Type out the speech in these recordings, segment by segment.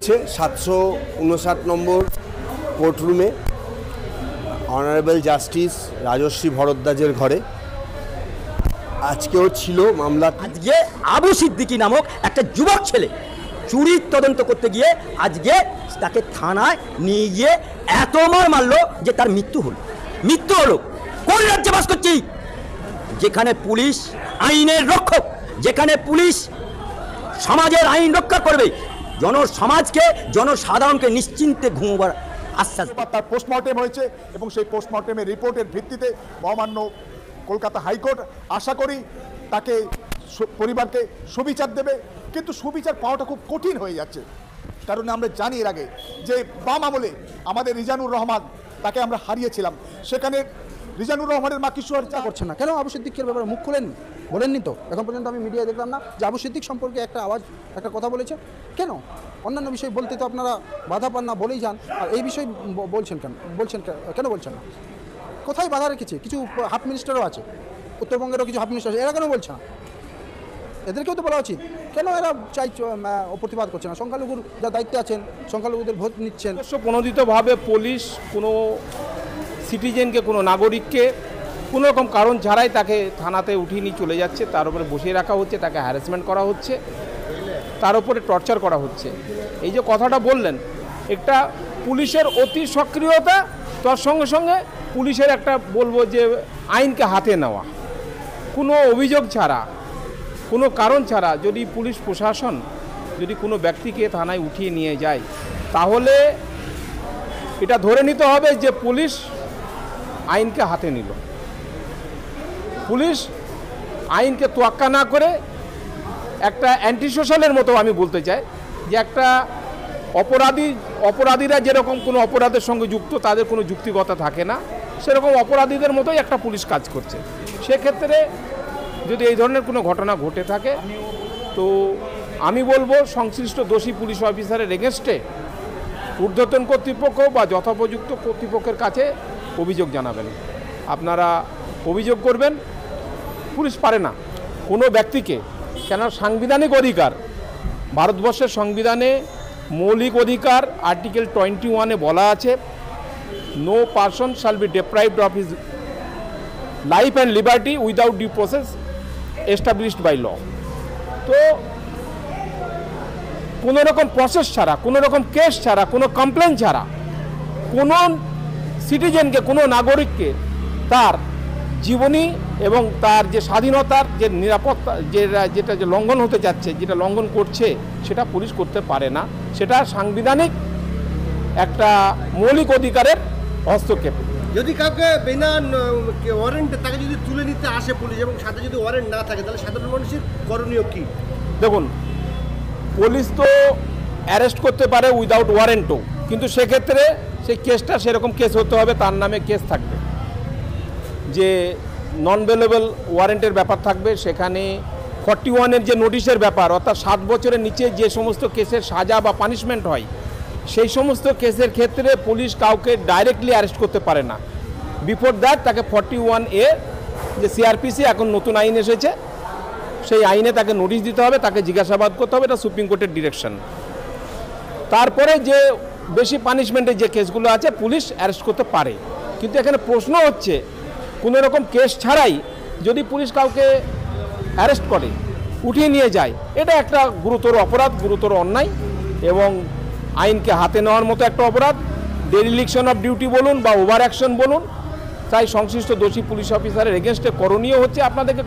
759 নম্বর কোর্টরুমে honourable justice Rajshri ভরদ্বাজের ঘরে আজকেও ছিল মামলা। আজকে আবু সিদ্দিকী নামক একটা যুবক ছেলে চুরির তদন্ত করতে গিয়ে আজকে তাকে থানায় নিয়ে গিয়ে এত মার মারলো যে তার মৃত্যু হলো। কোন রাজ্যে বাস করছি যেখানে পুলিশ আইনের রক্ষক, যেখানে পুলিশ সমাজের আইন রক্ষা করবে, জনসমাজকে জনসাধারণকে নিশ্চিন্তে ঘুমোবার আশ্বাস। তার পোস্টমর্টেম হয়েছে এবং সেই পোস্টমর্টেমের রিপোর্টের ভিত্তিতে মহামান্য কলকাতা হাইকোর্ট আশা করি তাকে পরিবারকে সুবিচার দেবে, কিন্তু সুবিচার পাওয়াটা খুব কঠিন হয়ে যাচ্ছে। কারণ আমরা জানি এর আগে যে বাম আমলে আমাদের রিজানুর রহমান তাকে আমরা হারিয়েছিলাম, সেখানে রিজানুর রহমানের মা কিছু আর করছে না কেন? আবু সিদ্দিকের ব্যাপারে মুখ খোলেননি, বলেননি তো এখন পর্যন্ত। আমি মিডিয়ায় দেখলাম না যে আবু সিদ্দিক সম্পর্কে একটা কথা বলেছে। কেন? অন্যান্য বিষয় বলতে তো আপনারা বাধা পান না, বলেই যান। আর এই বিষয় বলছেন কেন বলছেন না? কোথায় বাধা রেখেছে? কিছু হাফ মিনিস্টারও আছে, উত্তরবঙ্গেরও কিছু হাফ মিনিস্টার আছে, এরা কেন বলছে না? এদেরকেও তো বলা উচিত। কেন এরা প্রতিবাদ করছে না? সংখ্যালঘুর যা দায়িত্বে আছেন, সংখ্যালঘুদের ভোট নিচ্ছেন। প্রণোদিতভাবে পুলিশ কোনো সিটিজেনকে, কোনো নাগরিককে কোনো রকম কারণ ছাড়াই তাকে থানাতে উঠিয়ে নিয়ে চলে যাচ্ছে, তার উপরে বসিয়ে রাখা হচ্ছে, তাকে হ্যারাসমেন্ট করা হচ্ছে, তার উপরে টর্চার করা হচ্ছে। এই যে কথাটা বললেন, একটা পুলিশের অতি সক্রিয়তা, তার সঙ্গে সঙ্গে পুলিশের একটা বলবো যে আইনকে হাতে নেওয়া, কোনো অভিযোগ ছাড়া, কোনো কারণ ছাড়া যদি পুলিশ প্রশাসন যদি কোনো ব্যক্তিকে থানায় উঠিয়ে নিয়ে যায়, তাহলে এটা ধরে নিতে হবে যে পুলিশ আইনকে হাতে নিল। পুলিশ আইনকে তোয়াক্কা না করে একটা অ্যান্টি সোশ্যালের মতো, আমি বলতে চাই যে একটা অপরাধীরা যেরকম কোনো অপরাধের সঙ্গে যুক্ত, তাদের কোনো যুক্তিগতা থাকে না, সেরকম অপরাধীদের মতোই একটা পুলিশ কাজ করছে। সেক্ষেত্রে যদি এই ধরনের কোনো ঘটনা ঘটে থাকে, তো আমি বলবো সংশ্লিষ্ট দোষী পুলিশ অফিসারের এগেনস্টে ঊর্ধ্বতন কর্তৃপক্ষ বা যথোপযুক্ত কর্তৃপক্ষের কাছে অভিযোগ জানাবেন। আপনারা অভিযোগ করবেন। পুলিশ পারে না কোনো ব্যক্তিকে, কেন সাংবিধানিক অধিকার, ভারতবর্ষের সংবিধানে মৌলিক অধিকার আর্টিকেল 21-এ বলা আছে, no person shall be deprived of his life and liberty without due process established by law. তো কোনো রকম প্রসেস ছাড়া, কোনো রকম কেস ছাড়া, কোনো কমপ্লেন ছাড়া কোনো সিটিজেনকে, কোনো নাগরিককে তার জীবনী এবং তার যে স্বাধীনতার যে নিরাপত্তা যেটা লঙ্ঘন হতে যাচ্ছে, যেটা লঙ্ঘন করছে, সেটা পুলিশ করতে পারে না। সেটা সাংবিধানিক একটা মৌলিক অধিকারের হস্তক্ষেপ। যদি কাউকে বিনা ওয়ারেন্টে তাকে যদি তুলে নিতে আসে পুলিশ এবং সাথে যদি ওয়ারেন্ট না থাকে, তাহলে সাধারণ মানুষের করণীয় কী? দেখুন, পুলিশ তো অ্যারেস্ট করতে পারে উইদাউট ওয়ারেন্টও, কিন্তু সেক্ষেত্রে সেই কেসটা সেরকম কেস হতে হবে, তার নামে কেস থাকবে, যে নন বেলেবল ওয়ারেন্টের ব্যাপার থাকবে। সেখানে 41-এর যে নোটিশের ব্যাপার, অর্থাৎ 7 বছরের নিচে যে সমস্ত কেসের সাজা বা পানিশমেন্ট হয়, সেই সমস্ত কেসের ক্ষেত্রে পুলিশ কাউকে ডাইরেক্টলি অ্যারেস্ট করতে পারে না। বিফোর দ্যাট তাকে 41A, যে সিআরপিসি এখন নতুন আইন এসেছে, সেই আইনে তাকে নোটিশ দিতে হবে, তাকে জিজ্ঞাসাবাদ করতে হবে, এটা সুপ্রিম কোর্টের ডিরেকশন। তারপরে যে বেশি পানিশমেন্টের যে কেসগুলো আছে পুলিশ অ্যারেস্ট করতে পারে। কিন্তু এখানে প্রশ্ন হচ্ছে, কোনো রকম কেস ছাড়াই যদি পুলিশ কাউকে অ্যারেস্ট করে, উঠিয়ে নিয়ে যায়, এটা একটা গুরুতর অপরাধ, গুরুতর অন্যায় এবং আইনকে হাতে নেওয়ার মতো একটা অপরাধ। ডেরিলিকশন অফ ডিউটি বলুন বা ওভার অ্যাকশন বলুন, তাই সংশ্লিষ্ট দোষী পুলিশ অফিসারের এগেনস্টে করণীয় হচ্ছে আপনাদেরকে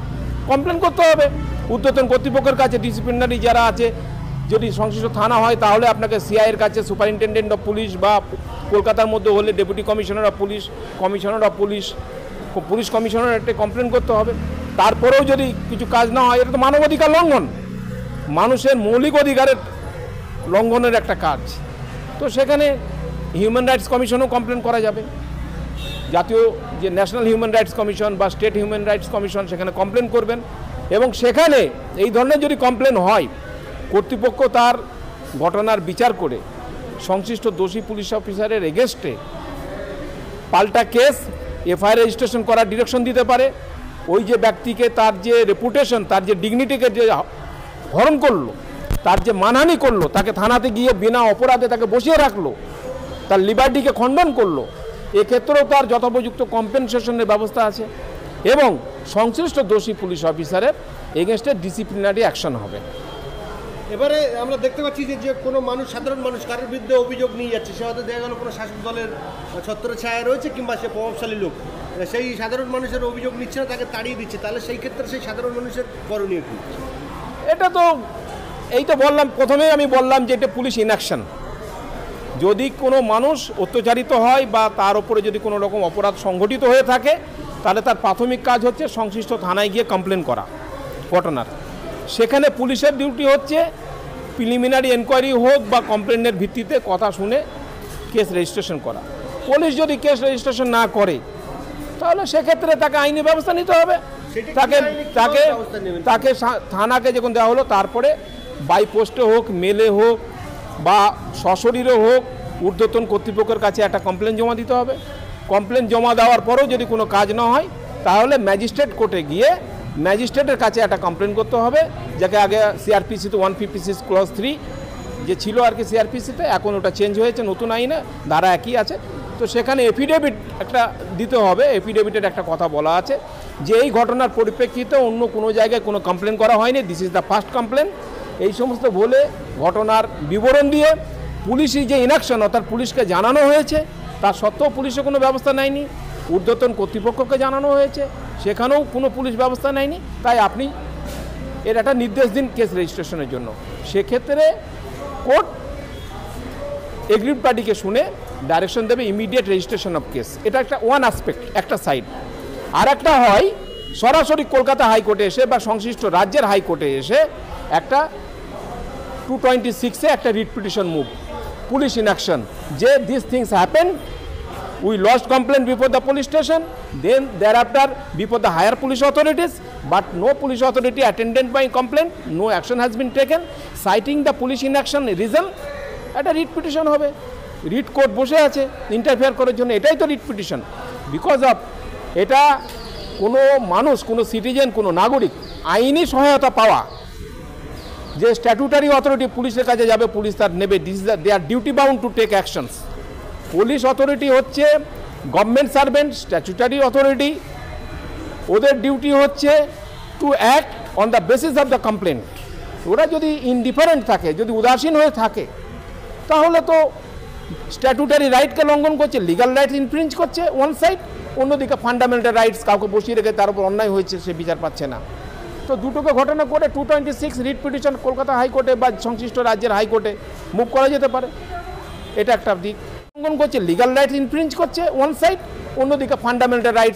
কমপ্লেন করতে হবে ঊর্ধ্বতন কর্তৃপক্ষের কাছে। ডিসিপ্লিনারি যারা আছে, যদি সংশ্লিষ্ট থানা হয় তাহলে আপনাকে সিআইয়ের কাছে, সুপারিনটেন্ডেন্ট অফ পুলিশ, বা কলকাতার মধ্যে হলে deputy commissioner of police, commissioner of police, police কমিশনারেটে কমপ্লেন করতে হবে। তারপরেও যদি কিছু কাজ না হয়, এটা তো মানবাধিকার লঙ্ঘন, মানুষের মৌলিক অধিকারের লঙ্ঘনের একটা কাজ। তো সেখানে হিউম্যান রাইটস কমিশনও কমপ্লেন করা যাবে, জাতীয় যে ন্যাশনাল হিউম্যান রাইটস কমিশন বা স্টেট হিউম্যান রাইটস কমিশন, সেখানে কমপ্লেন করবেন। এবং সেখানে এই ধরনের যদি কমপ্লেন হয়, কর্তৃপক্ষ তার ঘটনার বিচার করে সংশ্লিষ্ট দোষী পুলিশ অফিসারের এগেনস্টে পাল্টা কেস, এফআইআর রেজিস্ট্রেশন করার ডিরেকশন দিতে পারে। ওই যে ব্যক্তিকে তার যে রেপুটেশন, তার যে ডিগনিটিকে যে হরণ করলো, তার যে মানহানি করলো, তাকে থানাতে গিয়ে বিনা অপরাধে তাকে বসিয়ে রাখলো, তার লিবার্টিকে খণ্ডন করলো, এক্ষেত্রেও তার যথোপযুক্ত কম্পেনসেশনের ব্যবস্থা আছে এবং সংশ্লিষ্ট দোষী পুলিশ অফিসারের এগেনস্টে ডিসিপ্লিনারি অ্যাকশন হবে। এবারে আমরা দেখতে পাচ্ছি যে কোনো মানুষ, সাধারণ মানুষ কারোর বিরুদ্ধে অভিযোগ নিয়ে যাচ্ছে, সে হয়তো দেখা গেল কোনো শাসক দলের ছত্রছায়া রয়েছে কিংবা সে প্রভাবশালী লোক, সেই সাধারণ মানুষের অভিযোগ নিচ্ছে না, তাকে তাড়িয়ে দিচ্ছে, তাহলে সেই ক্ষেত্রে সেই সাধারণ মানুষের করণীয় কী? এটা তো এই তো বললাম, প্রথমেই আমি বললাম যে এটা পুলিশ ইনঅ্যাকশন। যদি কোনো মানুষ অত্যাচারিত হয় বা তার উপরে যদি কোনো রকম অপরাধ সংঘটিত হয়ে থাকে, তাহলে তার প্রাথমিক কাজ হচ্ছে সংশ্লিষ্ট থানায় গিয়ে কমপ্লেন করা ঘটনার। সেখানে পুলিশের ডিউটি হচ্ছে প্রিলিমিনারি এনকোয়ারি হোক বা কমপ্লেনের ভিত্তিতে কথা শুনে কেস রেজিস্ট্রেশন করা। পুলিশ যদি কেস রেজিস্ট্রেশন না করে, তাহলে সেক্ষেত্রে তাকে আইনি ব্যবস্থা নিতে হবে। তাকে তাকে তাকে থানাকে যখন দেওয়া হলো, তারপরে বাই পোস্টে হোক, মেলে হোক বা সশরীরে হোক, ঊর্ধ্বতন কর্তৃপক্ষের কাছে একটা কমপ্লেন জমা দিতে হবে। কমপ্লেন জমা দেওয়ার পরেও যদি কোনো কাজ না হয়, তাহলে ম্যাজিস্ট্রেট কোর্টে গিয়ে ম্যাজিস্ট্রেটের কাছে একটা কমপ্লেন করতে হবে, যাকে আগে সিআরপিসিতে 156 ক্লজ 3 যে ছিল আর কি সিআরপিসিতে, এখন ওটা চেঞ্জ হয়েছে, নতুন আইনে ধারা একই আছে। তো সেখানে এফিডেভিট একটা দিতে হবে। এফিডেভিটের একটা কথা বলা আছে যে এই ঘটনার পরিপ্রেক্ষিতে অন্য কোনো জায়গায় কোনো কমপ্লেন করা হয়নি, this is the first complain, এই সমস্ত বলে ঘটনার বিবরণ দিয়ে পুলিশি যে ইনঅ্যাকশন, অর্থাৎ পুলিশকে জানানো হয়েছে, তার সত্ত্বেও পুলিশে কোনো ব্যবস্থা নেয়নি, ঊর্ধ্বতন কর্তৃপক্ষকে জানানো হয়েছে, সেখানেও কোনো পুলিশ ব্যবস্থা নেয়নি। তাই আপনি এর একটা নির্দেশ দিন কেস রেজিস্ট্রেশনের জন্য। সেক্ষেত্রে কোর্ট এগ্রিড পার্টিকে শুনে ডাইরেকশন দেবে ইমিডিয়েট রেজিস্ট্রেশন অফ কেস। এটা একটা ওয়ান অ্যাসপেক্ট, একটা সাইড। আর একটা হয় সরাসরি কলকাতা হাইকোর্টে এসে বা সংশ্লিষ্ট রাজ্যের হাইকোর্টে এসে একটা 226-এ একটা writ petition move, police inaction, যে this things happen, we lodged complaint before the police station, then thereafter before the higher police authorities, but no police authority attended by complaint, no action has been taken, citing the police inaction reason, একটা writ petition হবে। Writ court বসে আছে interfere করার জন্য, এটাই তো writ petition. Because of এটা কোনো মানুষ, কোনো সিটিজেন, কোনো নাগরিক আইনি সহায়তা পাওয়া, যে স্ট্যাটুটারি অথরিটি পুলিশের কাছে যাবে, পুলিশ তার নেবে, this is they are duty bound to take actions. Police authority হচ্ছে গভর্নমেন্ট সার্ভেন্ট, স্ট্যাচুটারি অথরিটি, ওদের ডিউটি হচ্ছে to act on the basis of the complaint. ওরা যদি ইনডিফারেন্ট থাকে, যদি উদাসীন হয়ে থাকে, তাহলে তো স্ট্যাটুটারি রাইটকে লঙ্ঘন করছে, লিগাল রাইটস ইনফ্রিঞ্জ করছে ওয়ান সাইড, অন্যদিকে ফান্ডামেন্টাল রাইটস কাউকে বসিয়ে রেখে তার উপর অন্যায় হয়েছে সে বিচার পাচ্ছে না। তো দুটোকে ঘটনা করে 226 রিট পিটিশন কলকাতা হাইকোর্টে বা সংশ্লিষ্ট রাজ্যের হাইকোর্টে মুভ করা যেতে পারে। এটা একটা দিক। লঙ্ঘন করছে, লিগাল রাইটস ইনফ্রিঞ্জ করছে ওয়ান সাইড, অন্যদিকে ফান্ডামেন্টাল রাইটস